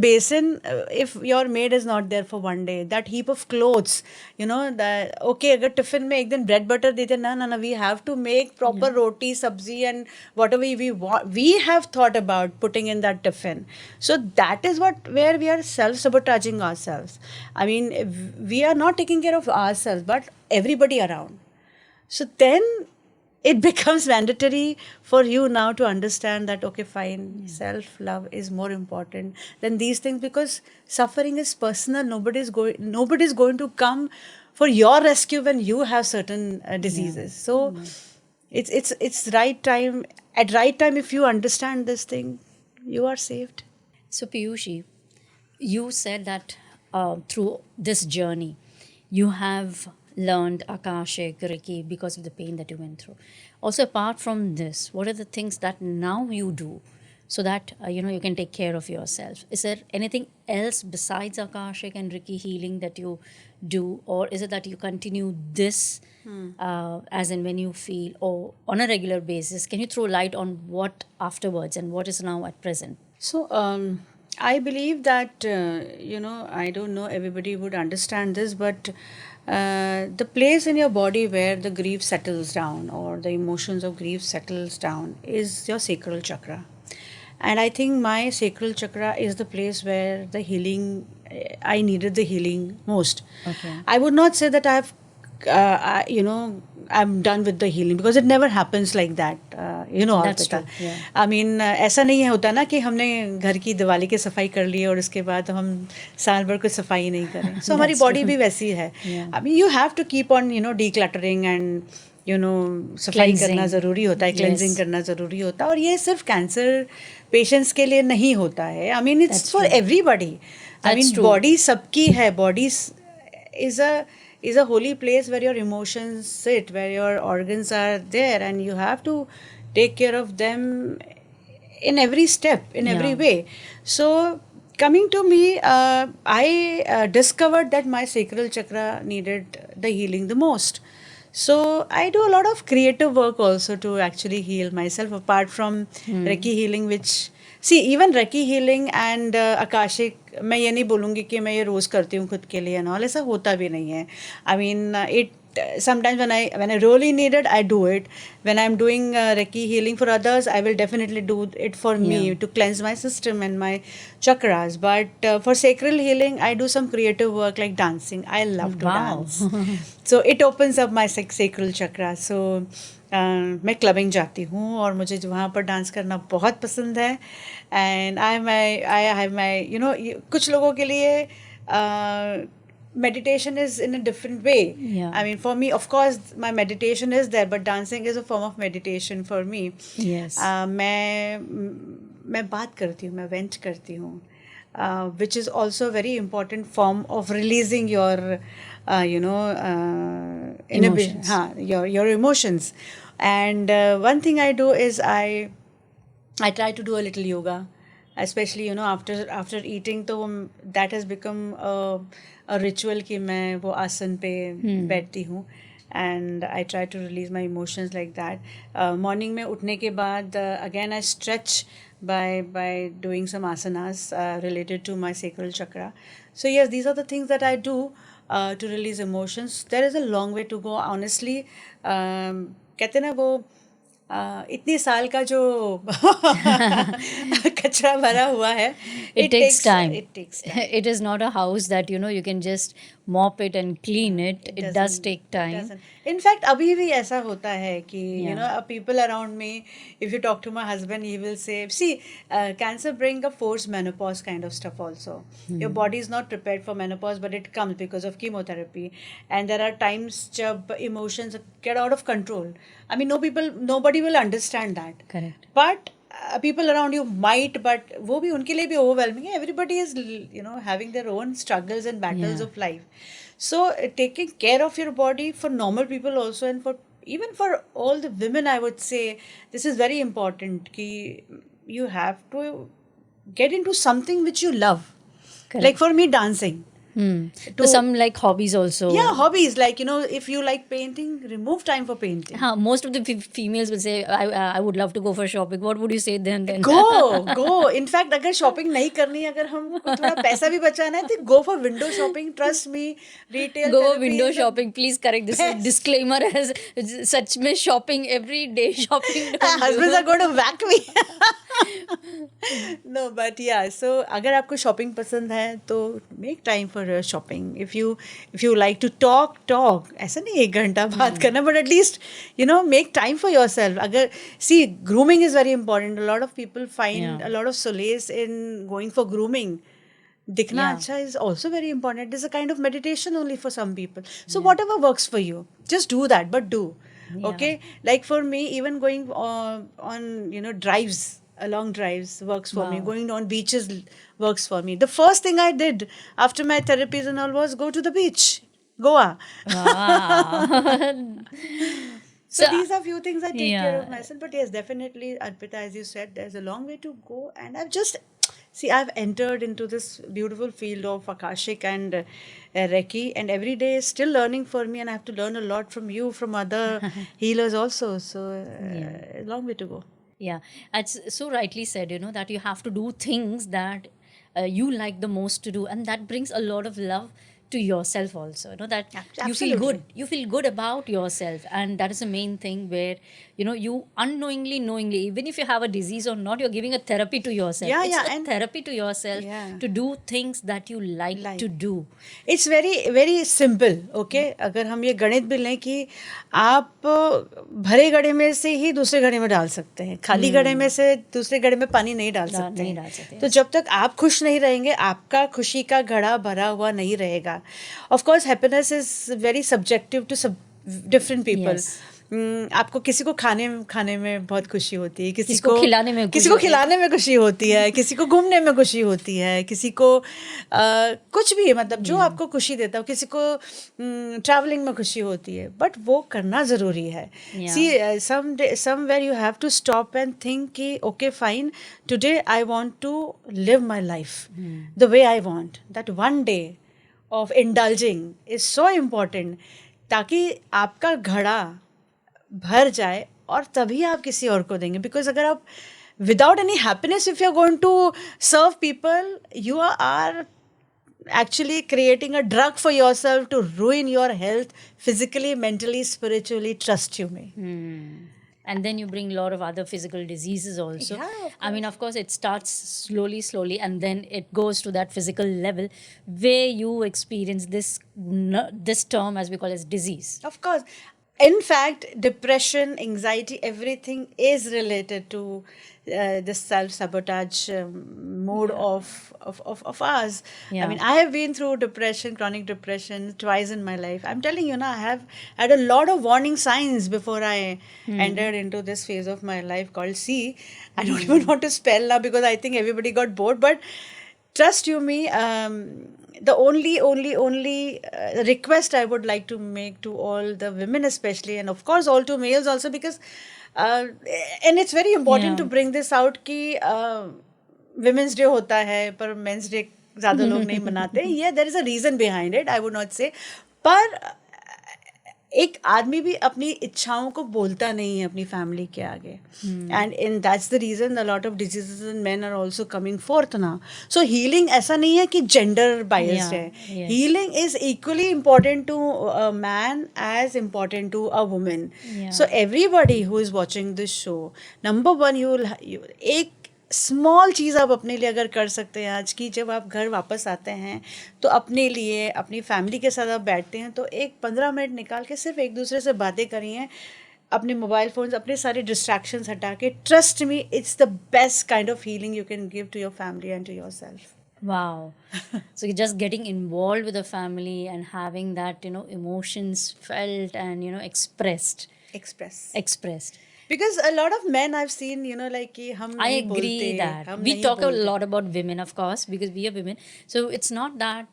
basin. If your maid is not there for one day, that heap of clothes, that, okay, agar tiffin mein ek din bread butter dete, no, we have to make proper roti, sabzi, and whatever we want, we have thought about putting in that tiffin. So that is where we are self sabotaging ourselves. I mean, we are not taking care of ourselves but everybody around. So then it becomes mandatory for you now to understand that, okay, fine, self love is more important than these things, because suffering is personal. Nobody's going to come for your rescue when you have certain diseases. So it's right time, at right time, if you understand this thing, you are saved. So, Piyushi, you said that through this journey, you have learned Akashic, Reiki because of the pain that you went through. Also, apart from this, what are the things that now you do so that you can take care of yourself? Is there anything else besides Akashic and Reiki healing that you do, or is it that you continue this as in when you feel, or on a regular basis? Can you throw light on what afterwards and what is now at present? So, I believe that, I don't know, everybody would understand this, but the place in your body where the grief settles down or the emotions of grief settles down is your sacral chakra. And I think my sacral chakra is the place where the healing, I needed the healing most. Okay. I would not say that I'm done with the healing, because it never happens like that. That's Arpita. true, yeah. I mean, ऐसा नहीं होता ना कि हमने घर की दिवाली की सफाई कर ली और उसके बाद हम साल भर कोई सफाई नहीं करें. So हमारी That's बॉडी true. भी वैसी है. Yeah. I mean, you have to keep on, decluttering and सफाई Cleansing. करना ज़रूरी होता है, क्लेंजिंग Yes. करना ज़रूरी होता है. और ये सिर्फ कैंसर पेशेंट्स के लिए नहीं होता है. I mean, it's That's for true. everybody. I That's mean, true. body सबकी है. Body is a holy place where your emotions sit, where your organs are there, and you have to take care of them in every step, in every Yeah. way. So, coming to me, I discovered that my sacral chakra needed the healing the most. So, I do a lot of creative work also to actually heal myself, apart from Reiki healing, which, see, even Reiki healing and Akashic, मैं ये नहीं बोलूँगी कि मैं ये रोज़ करती हूँ खुद के लिए and all, ऐसा होता भी नहीं है. I mean, it sometimes when I really need it, I do it. When I'm doing Reiki healing for others, I will definitely do it for me Yeah. to cleanse my system and my chakras. But for sacral healing, I do some creative work like dancing. I love to Wow. dance. So it opens up my sacral chakra. So मैं clubbing जाती हूँ और मुझे वहाँ पर dance करना बहुत पसंद है. एंड आई हैव माई कुछ लोगों के लिए meditation is in a different way. Yeah. I mean, for me, of course, my meditation is there, but dancing is a form of meditation for me. Yes. मैं बात करती हूँ, मैं vent करती हूँ, which is also a very important form of releasing your, Emotions. your emotions. And one thing I do is I try to do a little yoga, especially after eating. तो that has become a ritual कि मैं वो आसन पे बैठती हूँ. And I try to release my emotions like that. Morning में उठने के बाद again I stretch by doing some asanas related to my sacral chakra. So yes, these are the things that I do to release emotions. There is a long way to go, honestly. कहते हैं ना वो इतनी साल का जो कचरा भरा हुआ है, It takes time. It takes time. It is not a house that you can just mop it and clean it. It does doesn't- take time. doesn't. In fact, अभी भी ऐसा होता है कि Yeah. people around me, if you talk to my husband, he will say, see, cancer bring a forced menopause kind of stuff also. Your body is not prepared for menopause, but it comes because of chemotherapy. And there are times जब emotions get out of control. I mean, nobody will understand that. Correct. But people around you might, but वो भी उनके लिए भी overwhelming है. Everybody is, having their own struggles and battles Yeah. of life. So taking care of your body for normal people also, and for even for all the women, I would say this is very important. कि you have to get into something which you love. Correct. Like for me, dancing. So some like hobbies also. Yeah, hobbies, like if you like painting, remove time for painting. Most of the females will say, I would love to go for shopping. What would you say then? Go. In fact, अगर shopping नहीं करनी, अगर हम थोड़ा पैसा भी बचाना है, तो go for window shopping. Trust me, retail. Go therapy window is the shopping. Please correct this best. disclaimer as such में shopping every day shopping. don't Husbands do. are going to whack me. No, but yeah. So अगर आपको shopping पसंद है, तो make time for shopping. If you like to talk. ऐसा नहीं 1 घंटा बात करना, but at least make time for yourself. See, grooming is very important. A lot of people find Yeah. a lot of solace in going for grooming. Dikhna Yeah. acha is also very important. It's a kind of meditation only for some people. So whatever works for you, just do that, but do. Yeah. Okay? Like for me, even going on drives, long drives works for me. Wow. Going on beaches works for me. The first thing I did after my therapies and all was go to the beach, Goa. Wow. So So, these are few things I take care of yeah. myself. But yes, definitely, Arpita, as you said, there's a long way to go. And I've entered into this beautiful field of Akashic and Reiki, and every day is still learning for me. And I have to learn a lot from you, from other healers also. So Yeah. a long way to go. Yeah, it's so rightly said, that you have to do things that you like the most to do, and that brings a lot of love to yourself also. That Absolutely. you feel good about yourself, and that is the main thing where, you unknowingly, knowingly, even if you have a disease or not, you're giving a therapy to yourself. Yeah, It's yeah. a And therapy to yourself yeah. to do things that you like Like to do. It's very very simple. Okay, अगर हम ये गणित भी लें कि आप भरे घड़े में से ही दूसरे घड़े में डाल सकते हैं, खाली घड़े में से दूसरे घड़े में पानी नहीं डाल सकते नहीं हैं. डाल सकते. तो जब तक आप खुश नहीं रहेंगे, आपका खुशी का घड़ा भरा हुआ नहीं रहेगा. Of course happiness is very subjective to different people. Yes. आपको किसी को खाने खाने में बहुत खुशी होती है, किसी किसको को खिलाने में किसी खुशी को होती है. खिलाने में खुशी होती है, किसी को घूमने में खुशी होती है, किसी को कुछ भी, मतलब जो आपको खुशी देता हो. किसी को ट्रैवलिंग में खुशी होती है, बट वो करना ज़रूरी है. Yeah. See somewhere you have to stop and think कि okay fine, today I want to live my life the way I want. That one day of indulging is so important, ताकि आपका घड़ा भर जाए और तभी आप किसी और को देंगे. बिकॉज अगर आप without any happiness, if you are going to serve people, you are actually creating a drug for yourself to ruin your health physically, mentally, spiritually. Trust you me. And then you bring a lot of other physical diseases also. Yeah, of I mean, of course, it starts slowly, and then it goes to that physical level where you experience this term, as we call as disease. Of course. In fact, depression, anxiety, everything is related to this self-sabotage mode of ours. Yeah. I mean, I have been through depression, chronic depression, twice in my life. I'm telling you now, I have had a lot of warning signs before I entered into this phase of my life called C. I don't even want to spell now because I think everybody got bored. But trust you me, the only request I would like to make to all the women especially, and of course all to males also, because and it's very important to bring this out कि women's day होता है पर men's day ज़्यादा लोग नहीं मनाते. Yeah, there is a reason behind it, I would not say. पर एक आदमी भी अपनी इच्छाओं को बोलता नहीं है अपनी फैमिली के आगे. And in that's the reason the lot of diseases in men are also coming forth now. So healing ऐसा नहीं है कि जेंडर बायस्ड है. Healing is equally important to a man as important to a women. So everybody who is watching this show, number one, you एक small चीज़ आप अपने लिए अगर कर सकते हैं आज की, जब आप घर वापस आते हैं तो अपने लिए, अपनी फैमिली के साथ आप बैठते हैं तो एक 15 मिनट निकाल के सिर्फ एक दूसरे से बातें करिए, अपने मोबाइल फ़ोन्स, अपने सारे डिस्ट्रैक्शंस हटा के. Trust me, it's the best kind of healing you can give to your family and to yourself. Wow. So you're just getting involved with the family and having that, emotions felt and, expressed. Expressed. Because a lot of men I've seen, like कि हम I नहीं agree बोलते, that हम we नहीं talk a बोलते. lot about women, of course, because we are women. So it's not that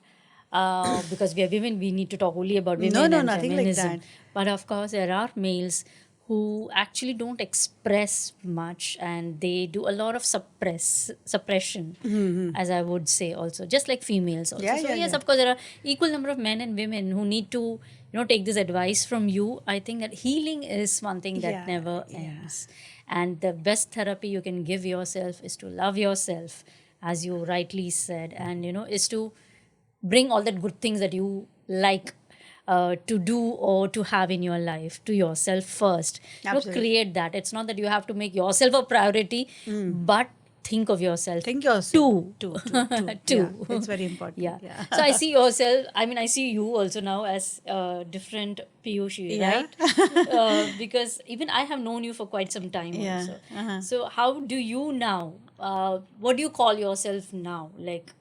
because we are women, we need to talk only about women No, and nothing like feminism. that. But of course, there are males who actually don't express much, and they do a lot of suppression, as I would say also, just like females also. Yeah, So yeah, yes, yeah. of course, there are equal number of men and women who need to, take this advice from you. I think that healing is one thing that Yeah, never ends. And the best therapy you can give yourself is to love yourself, as you rightly said, and is to bring all that good things that you like to do or to have in your life to yourself first. Absolutely. Create that. It's not that you have to make yourself a priority, but think of yourself. Think yourself. Two. Two. Yeah, it's very important. Yeah. So I see yourself, I see you also now as different Piyushi, Yeah. right? Because even I have known you for quite some time Yeah. also. So how do you now, what do you call yourself now? Like,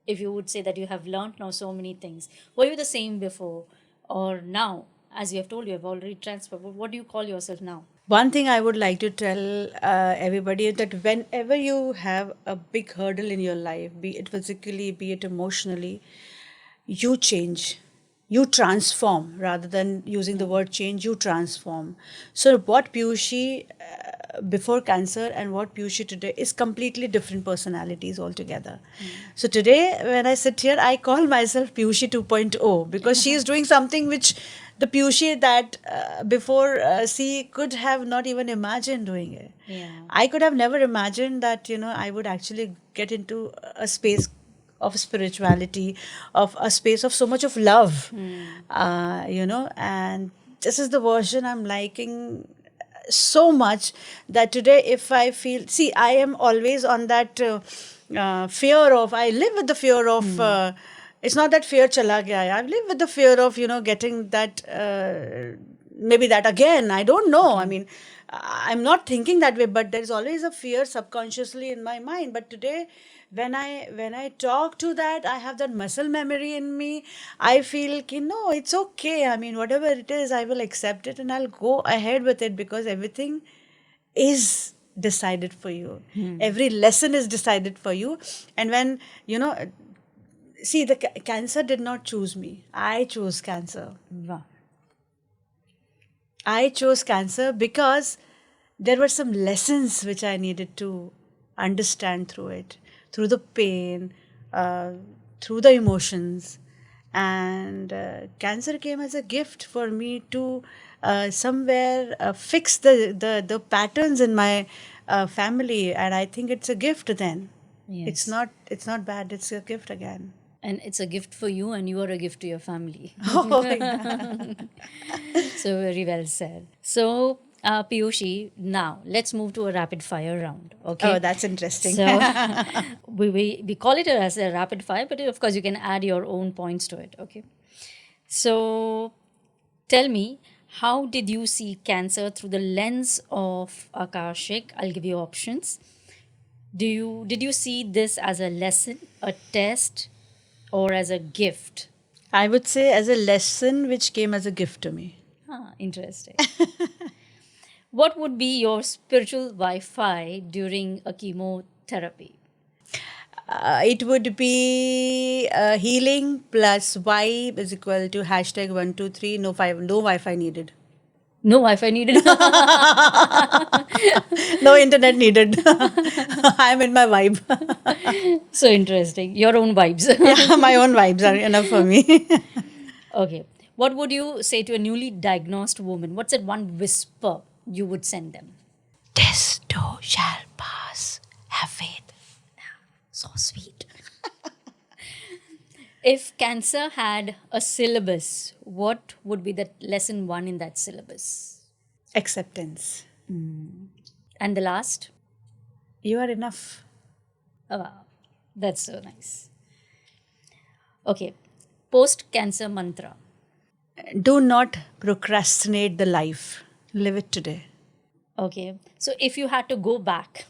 if you would say that you have learned now so many things, were you the same before or now? As you have told, you have already transferred. But what do you call yourself now? One thing I would like to tell everybody is that whenever you have a big hurdle in your life, be it physically, be it emotionally, you change, you transform. Rather than using the word change, you transform. So what Piyushi before cancer and what Piyushi today is completely different personalities altogether. So today when I sit here, I call myself Piyushi 2.0 because she is doing something which the Piyushi that before she could have not even imagined doing it. Yeah. I could have never imagined that, I would actually get into a space of spirituality, of a space of so much of love, and this is the version I'm liking so much that today if I feel, see, I am always on that fear of, I live with the fear of, it's not that fear chala gaya hai. I live with the fear of, getting that, maybe that again. I don't know. I mean, I'm not thinking that way, but there's always a fear subconsciously in my mind. But today, when I talk to that, I have that muscle memory in me. I feel ki, no, it's okay. I mean, whatever it is, I will accept it and I'll go ahead with it because everything is decided for you. Every lesson is decided for you. And when, see, the cancer did not choose me. I chose cancer. Wow. I chose cancer because there were some lessons which I needed to understand through it, through the pain, through the emotions. And cancer came as a gift for me to somewhere fix the patterns in my family. And I think it's a gift then. Yes. It's not bad, it's a gift again. And it's a gift for you, and you are a gift to your family. Oh, yeah. So, very well said. So, Piyushi, now let's move to a rapid fire round. Okay. Oh, that's interesting. So, we call it as a rapid fire, but of course, you can add your own points to it. Okay. So, tell me, how did you see cancer through the lens of Akashic? I'll give you options. Did you see this as a lesson, a test, or as a gift? I would say as a lesson which came as a gift to me. Ah, interesting. What would be your spiritual Wi-Fi during a chemotherapy? It would be healing plus vibe is equal to hashtag 123 no Wi-Fi needed. No Wi-Fi needed. No internet needed. I'm in my vibe. So interesting. Your own vibes. Yeah, my own vibes are enough for me. Okay. What would you say to a newly diagnosed woman? What's that one whisper you would send them? This too shall pass. Have faith. So sweet. If cancer had a syllabus, what would be the lesson one in that syllabus? Acceptance. And the last? You are enough. Oh, wow. That's so nice. Okay. Post cancer mantra. Do not procrastinate the life. Live it today. Okay. So if you had to go back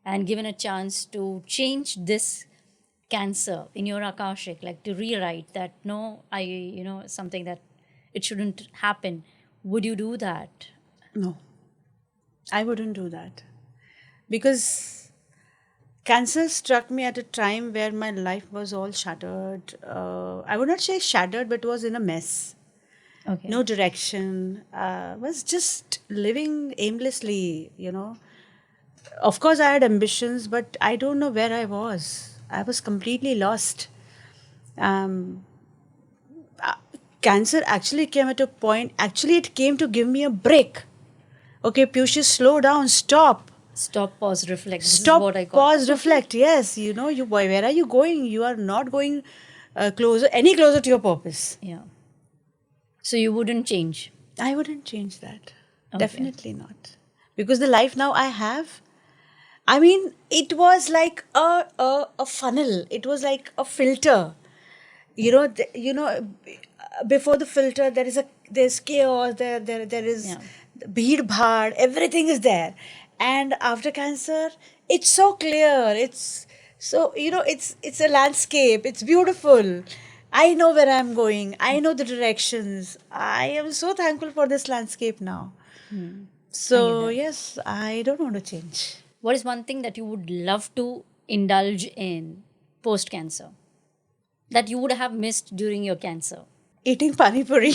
and given a chance to change this cancer in your Akashic, like to rewrite that, no, something that it shouldn't happen, would you do that? No, I wouldn't do that. Because cancer struck me at a time where my life was all shattered. I would not say shattered, but was in a mess. Okay. No direction. Was just living aimlessly. Of course, I had ambitions, but I don't know where I was. I was completely lost. Cancer actually came at a point, actually, it came to give me a break. Okay, Piyushi, slow down, stop. Stop, pause, reflect. This is Stop, what I call. pause, reflect. Yes, where are you going? You are not going any closer to your purpose. Yeah. So you wouldn't change. I wouldn't change that. Okay. Definitely not. Because the life now I have, I mean, it was like a funnel. It was like a filter. Before the filter, there's chaos. There is Yeah. bheed bhaad. Everything is there. And after cancer, it's so clear. It's So, it's a landscape. It's beautiful. I know where I'm going. I know the directions. I am so thankful for this landscape now. I get So, that. yes, I don't want to change. What is one thing that you would love to indulge in post cancer that you would have missed during your cancer? Eating pani puri.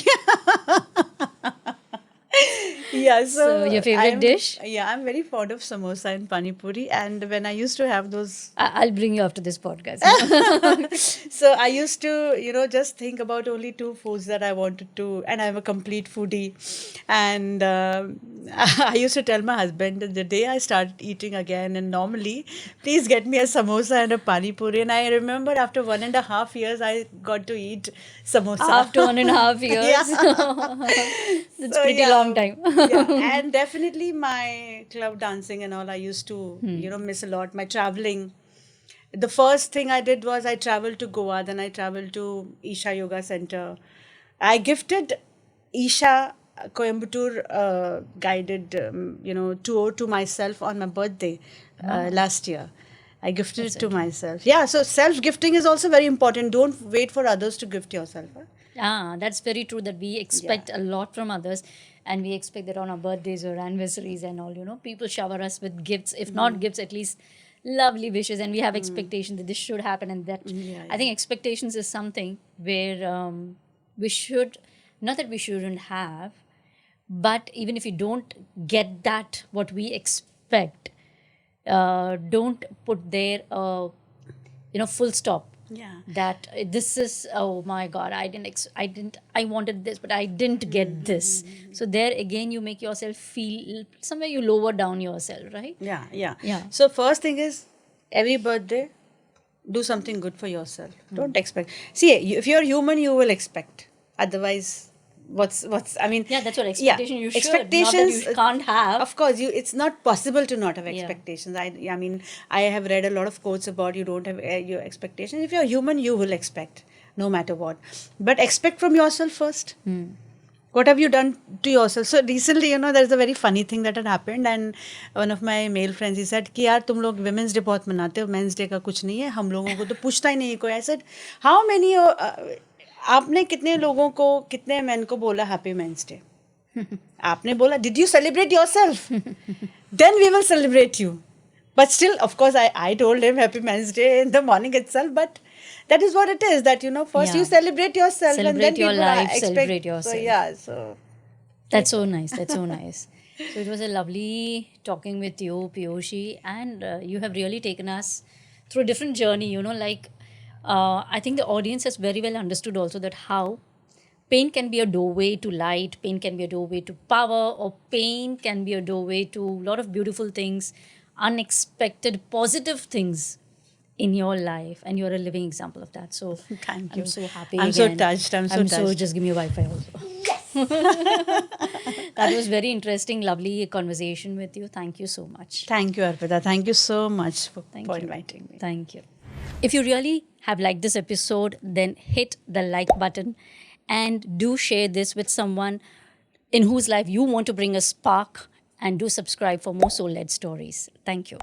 Yeah, So, so your favorite dish? I'm very fond of samosa and pani puri. And when I used to have those, I'll bring you after this podcast. so I used to, just think about only two foods that I wanted to, and I'm a complete foodie. And I used to tell my husband that the day I started eating again, and normally, please get me a samosa and a pani puri. And I remember after 1.5 years, I got to eat samosa. After 1.5 years. Yeah. That's So, pretty yeah, long time. yeah, and definitely my club dancing and all. I used to, miss a lot. My traveling. The first thing I did was I traveled to Goa. Then I traveled to Isha Yoga Center. I gifted Isha Coimbatore guided, tour to myself on my birthday last year. I gifted it to myself. Yeah, so self gifting is also very important. Don't wait for others to gift yourself. Huh? That's very true that we expect a lot from others, and we expect that on our birthdays or anniversaries and all, people shower us with gifts, if not gifts, at least lovely wishes, and we have expectations that this should happen and that. Yeah, I think expectations is something where we should, not that we shouldn't have, but even if you don't get that, what we expect, don't put there full stop Yeah. that this is, oh my god, I wanted this but I didn't get this. So there again you make yourself feel somewhere, you lower down yourself, right? Yeah, yeah. Yeah. So first thing is every birthday, do something good for yourself. Don't expect. See, if you're human, you will expect. Otherwise, what's I mean. Yeah, that's what expectation you should, not that Expectations. you can't have. Of course, it's not possible to not have Yeah. expectations. I mean, I have read a lot of quotes about you don't have your expectations. If you're human, you will expect, no matter what. But expect from yourself first. What have you done to yourself? So recently, there's a very funny thing that had happened, and one of my male friends, he said कि यार तुम लोग women's day बहुत मनाते हो, men's day का कुछ नहीं है, हम लोगों को तो पूछता ही नहीं है कोई. I said, how many आपने कितने लोगों को, कितने men को बोला happy men's day? आपने बोला, did you celebrate yourself? Then we will celebrate you. But still, of course, I told him happy men's day in the morning itself, but that is what it is, that first Yeah. you celebrate yourself, and then Celebrate your people life, expect, celebrate yourself. So yeah, so That's so nice. That's so nice. So it was a lovely talking with you, Piyoshi, and you have really taken us through a different journey. I think the audience has very well understood also that how pain can be a doorway to light, pain can be a doorway to power, or pain can be a doorway to a lot of beautiful things, unexpected, positive things in your life, and you're a living example of that. So Thank I'm you. so happy. I'm so again. touched. I'm so touched. Just give me a Wi-Fi also. That was very interesting, lovely conversation with you. Thank you so much. Thank you, Arpita. Thank you so much for Thank you. inviting me. Thank you. If you really have liked this episode, then hit the like button and do share this with someone in whose life you want to bring a spark, and do subscribe for more soul led stories. Thank you.